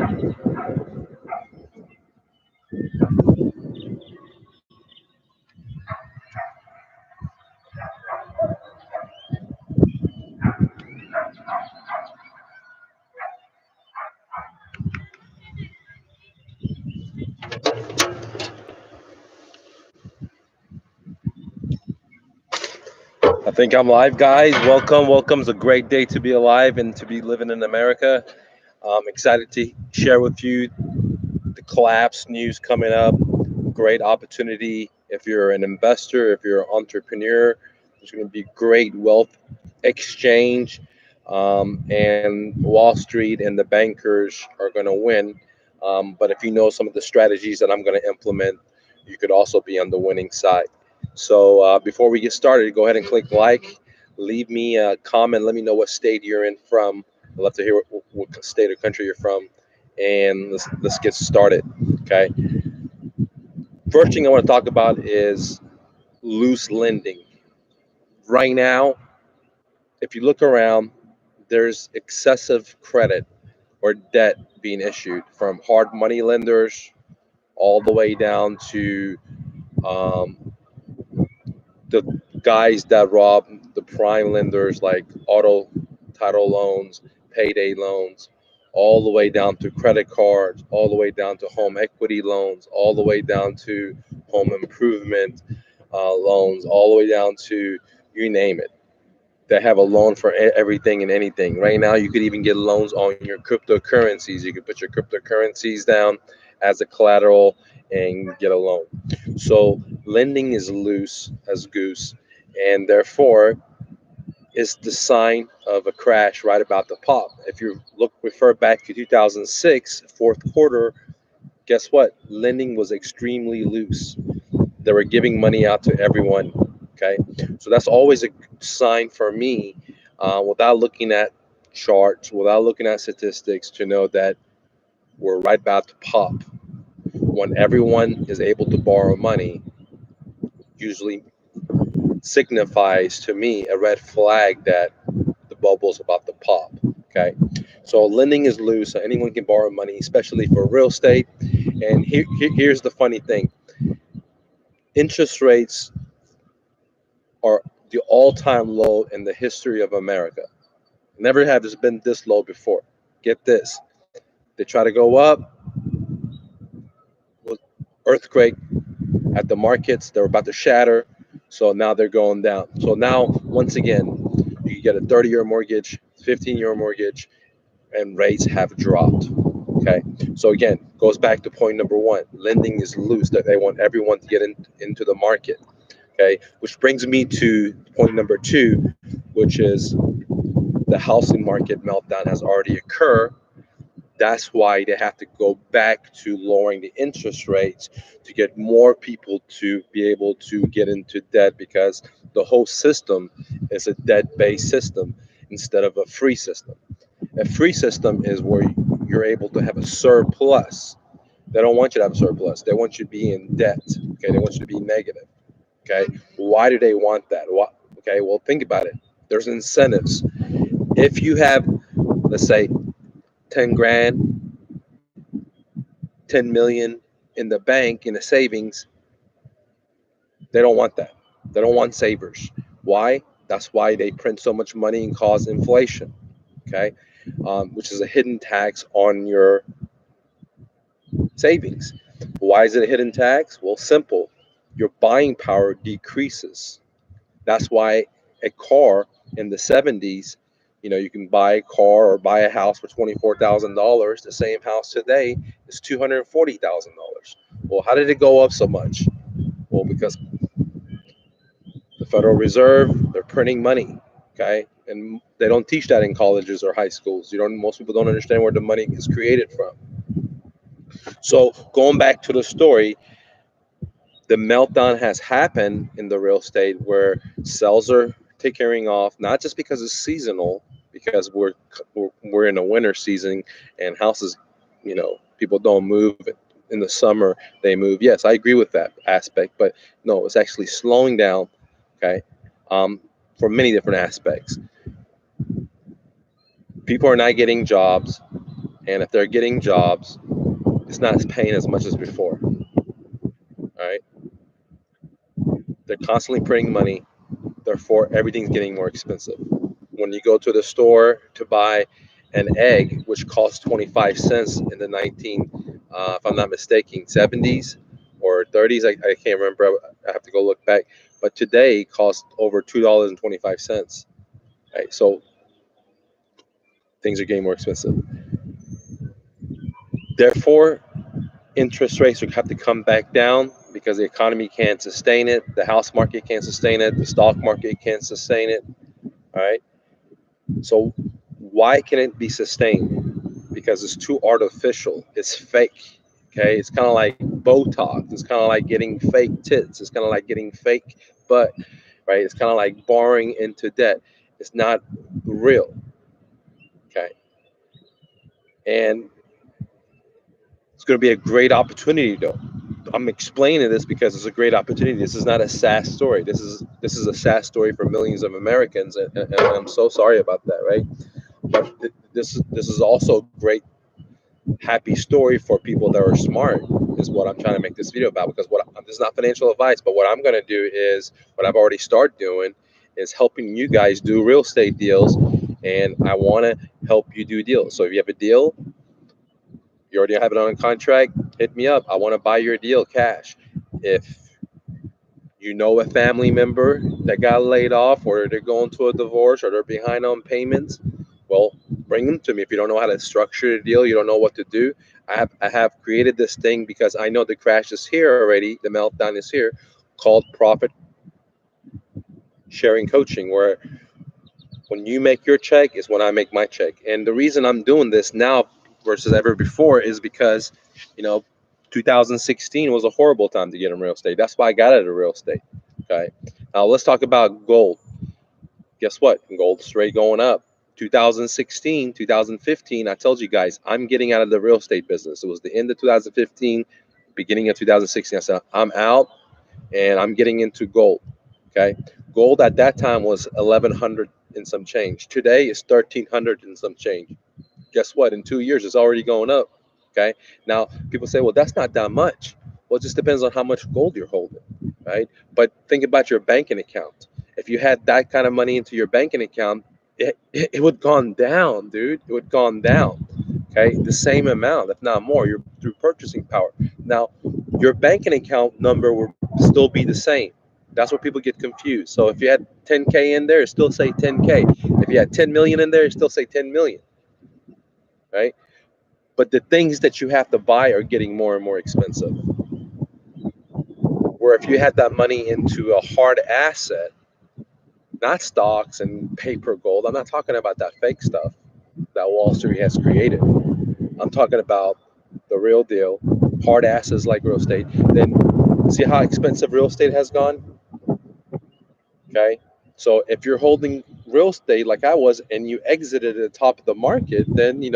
I think I'm live, guys. Welcome, welcome. It's a great day to be alive and to be living in America. I'm excited to share with you the collapse news coming up. Great opportunity if you're an investor, if you're an entrepreneur. There's going to be great wealth exchange, and Wall Street and the bankers are going to win. But if you know some of the strategies that I'm going to implement, you could also be on the winning side. So before we get started, go ahead and click like, leave me a comment, let me know what state you're in from. I'd love to hear what state or country you're from, and let's get started. Okay. First thing I want to talk about is loose lending. Right now, if you look around, there's excessive credit or debt being issued from hard money lenders all the way down to um, the guys that rob the prime lenders like auto title loans, payday loans, all the way down to credit cards, all the way down to home equity loans, all the way down to home improvement loans, all the way down to you name it. They have a loan for everything and anything. Right now, you could even get loans on your cryptocurrencies. You could put your cryptocurrencies down as a collateral and get a loan. So lending is loose as goose, and therefore is the sign of a crash right about to pop. If you refer back to 2006 fourth quarter, guess what? Lending was extremely loose. They were giving money out to everyone. Okay, so that's always a sign for me, without looking at charts, without looking at statistics, to know that we're right about to pop. When everyone is able to borrow money, usually signifies to me a red flag that the bubble's about to pop. Okay, so lending is loose, so anyone can borrow money, especially for real estate. And here's the funny thing: interest rates are the all-time low in the history of America. Never have this been this low before. Get this: they try to go up, with earthquake at the markets. They're about to shatter, so now they're going down. So now, once again, you get a 30-year mortgage, 15-year mortgage, and rates have dropped. Okay, so again, goes back to point number one: lending is loose. That they want everyone to get into the market. Okay, which brings me to point number two, which is the housing market meltdown has already occurred. That's why they have to go back to lowering the interest rates to get more people to be able to get into debt, because the whole system is a debt-based system instead of a free system. A free system is where you're able to have a surplus. They don't want you to have a surplus. They want you to be in debt. Okay, they want you to be negative. Okay, why do they want that? Why? Okay, well, think about it. There's incentives. If you have, let's say, 10 grand, 10 million in the bank in the savings, they don't want that. They don't want savers. Why? That's why they print so much money and cause inflation. Okay, which is a hidden tax on your savings. Why is it a hidden tax? Well, simple. Your buying power decreases. That's why a car in the 70s, you can buy a car or buy a house for $24,000. The same house today is $240,000. Well, how did it go up so much? Well, because the Federal Reserve, they're printing money, okay? And they don't teach that in colleges or high schools. Most people don't understand where the money is created from. So going back to the story, the meltdown has happened in the real estate where sales are tapering off, not just because it's seasonal, because we're in a winter season and houses, people don't move in the summer, they move. Yes, I agree with that aspect, but no, it's actually slowing down. Okay, for many different aspects. People are not getting jobs. And if they're getting jobs, it's not as paying as much as before. All right, they're constantly printing money, therefore everything's getting more expensive. When you go to the store to buy an egg, which cost 25 cents in the if I'm not mistaken, 70s or 30s, I can't remember. I have to go look back. But today it costs over $2.25. Right, so things are getting more expensive. Therefore, interest rates would have to come back down because the economy can't sustain it, the house market can't sustain it, the stock market can't sustain it. All right. So why can it be sustained? Because it's too artificial. It's fake. Okay. It's kind of like Botox. It's kind of like getting fake tits. It's kind of like getting fake butt. Right. It's kind of like borrowing into debt. It's not real. Okay. And it's going to be a great opportunity though. I'm explaining this because it's a great opportunity. This is not a sad story. This is a sad story for millions of Americans, and I'm so sorry about that, right? But this is also a great happy story for people that are smart. Is what I'm trying to make this video about. Because this is not financial advice, but what I'm going to do is what I've already started doing is helping you guys do real estate deals, and I want to help you do deals. So if you have a deal, you already have it on contract, hit me up. I want to buy your deal cash. If you know a family member that got laid off, or they're going to a divorce, or they're behind on payments, well, bring them to me. If you don't know how to structure a deal, you don't know what to do, I have created this thing because I know the crash is here already, the meltdown is here, called profit sharing coaching, where when you make your check is when I make my check. And the reason I'm doing this now versus ever before is because, you know, 2016 was a horrible time to get in real estate. That's why I got out of real estate. Okay. Now let's talk about gold. Guess what? Gold's straight going up. 2016, 2015, I told you guys, I'm getting out of the real estate business. It was the end of 2015, beginning of 2016. I said, I'm out and I'm getting into gold. Okay. Gold at that time was 1100 and some change. Today is 1300 and some change. Guess what? In 2 years, it's already going up. Okay. Now, people say, well, that's not that much. Well, it just depends on how much gold you're holding. Right. But think about your banking account. If you had that kind of money into your banking account, it would gone down, dude. It would gone down. Okay. The same amount, if not more, you're through purchasing power. Now, your banking account number will still be the same. That's where people get confused. So if you had 10K in there, it still say 10K. If you had 10 million in there, it still say 10 million, right? But the things that you have to buy are getting more and more expensive. Where if you had that money into a hard asset, not stocks and paper gold, I'm not talking about that fake stuff that Wall Street has created. I'm talking about the real deal, hard assets like real estate. Then see how expensive real estate has gone? Okay. So if you're holding real estate like I was and you exited at the top of the market, then you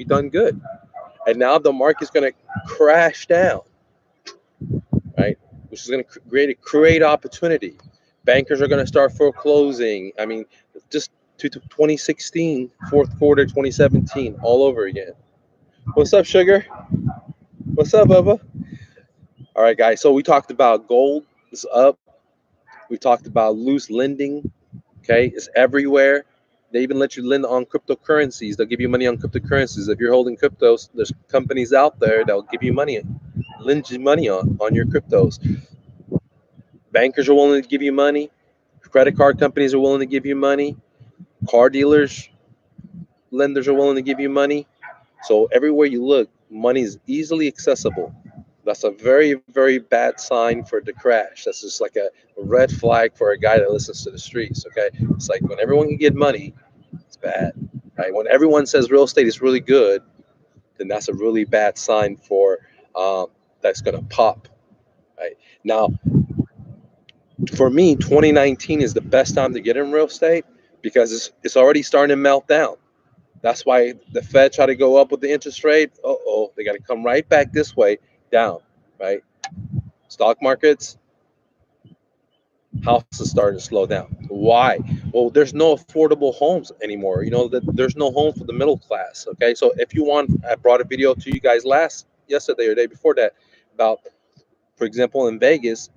done good. And now the market's going to crash down, right? Which is going to create opportunity. Bankers are going to start foreclosing. I mean, just to 2016, fourth quarter 2017, all over again. What's up, Sugar? What's up, Bubba? All right, guys. So we talked about gold is up. We talked about loose lending. Okay, it's everywhere. They even let you lend on cryptocurrencies. They'll give you money on cryptocurrencies. If you're holding cryptos, there's companies out there that'll give you money, lend you money on your cryptos. Bankers are willing to give you money. Credit card companies are willing to give you money. Car dealers, lenders are willing to give you money. So everywhere you look, money is easily accessible. That's a very, very bad sign for the crash. That's just like a red flag for a guy that listens to the streets. Okay, it's like when everyone can get money, it's bad. Right? When everyone says real estate is really good, then that's a really bad sign for that's going to pop. Right now, for me, 2019 is the best time to get in real estate because it's already starting to melt down. That's why the Fed try to go up with the interest rate. They got to come right back this way down, right? Stock markets, houses starting to slow down. Why? Well, there's no affordable homes anymore. You know that there's no home for the middle class. Okay, so if you want, I brought a video to you guys yesterday or day before that about, for example, in Vegas,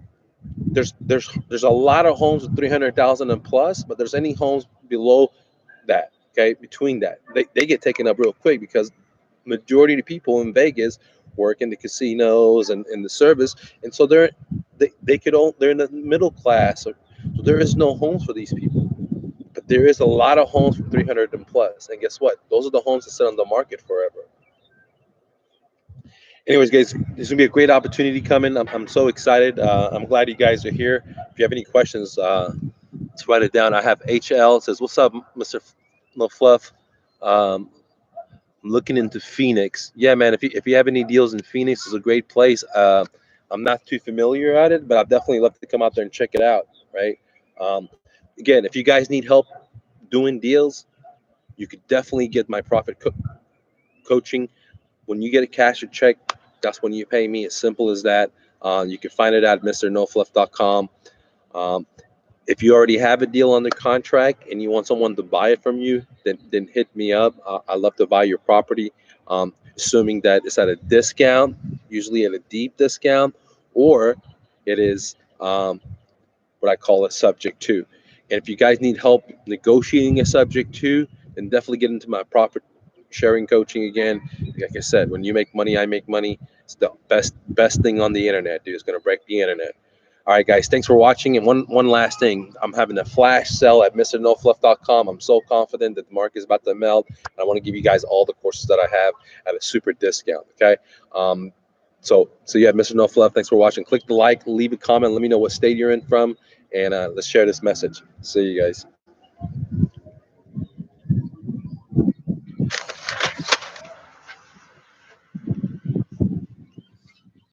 there's a lot of homes with 300,000 and plus, but there's any homes below that. Okay, between that, they get taken up real quick because majority of the people in Vegas work in the casinos and in the service, and so they're in the middle class, so there is no homes for these people. But there is a lot of homes for 300 and plus, and guess what? Those are the homes that sit on the market forever. Anyways, guys, there's gonna be a great opportunity coming. I'm so excited. I'm glad you guys are here. If you have any questions, let's write it down. I have HL says, "What's up, Mr. LaFluff? Um, I'm looking into Phoenix. Yeah, man. If you have any deals in Phoenix, it's a great place. I'm not too familiar at it, but I'd definitely love to come out there and check it out. Right. Again, if you guys need help doing deals, you could definitely get my coaching. When you get a cash or check, that's when you pay me. As simple as that. You can find it at mrnofluff.com. Um, if you already have a deal under contract and you want someone to buy it from you, then hit me up. I love to buy your property, assuming that it's at a discount, usually at a deep discount, or it is what I call a subject to. And if you guys need help negotiating a subject to, then definitely get into my profit sharing coaching again. Like I said, when you make money, I make money. It's the best thing on the internet, dude. It's gonna break the internet. All right, guys, thanks for watching. And one last thing, I'm having a flash sale at mrnofluff.com. I'm so confident that the market is about to melt, and I want to give you guys all the courses that I have at a super discount. Okay, um, so yeah, Mr. No Fluff, thanks for watching. Click the like, leave a comment, let me know what state you're in from, and let's share this message. See you guys.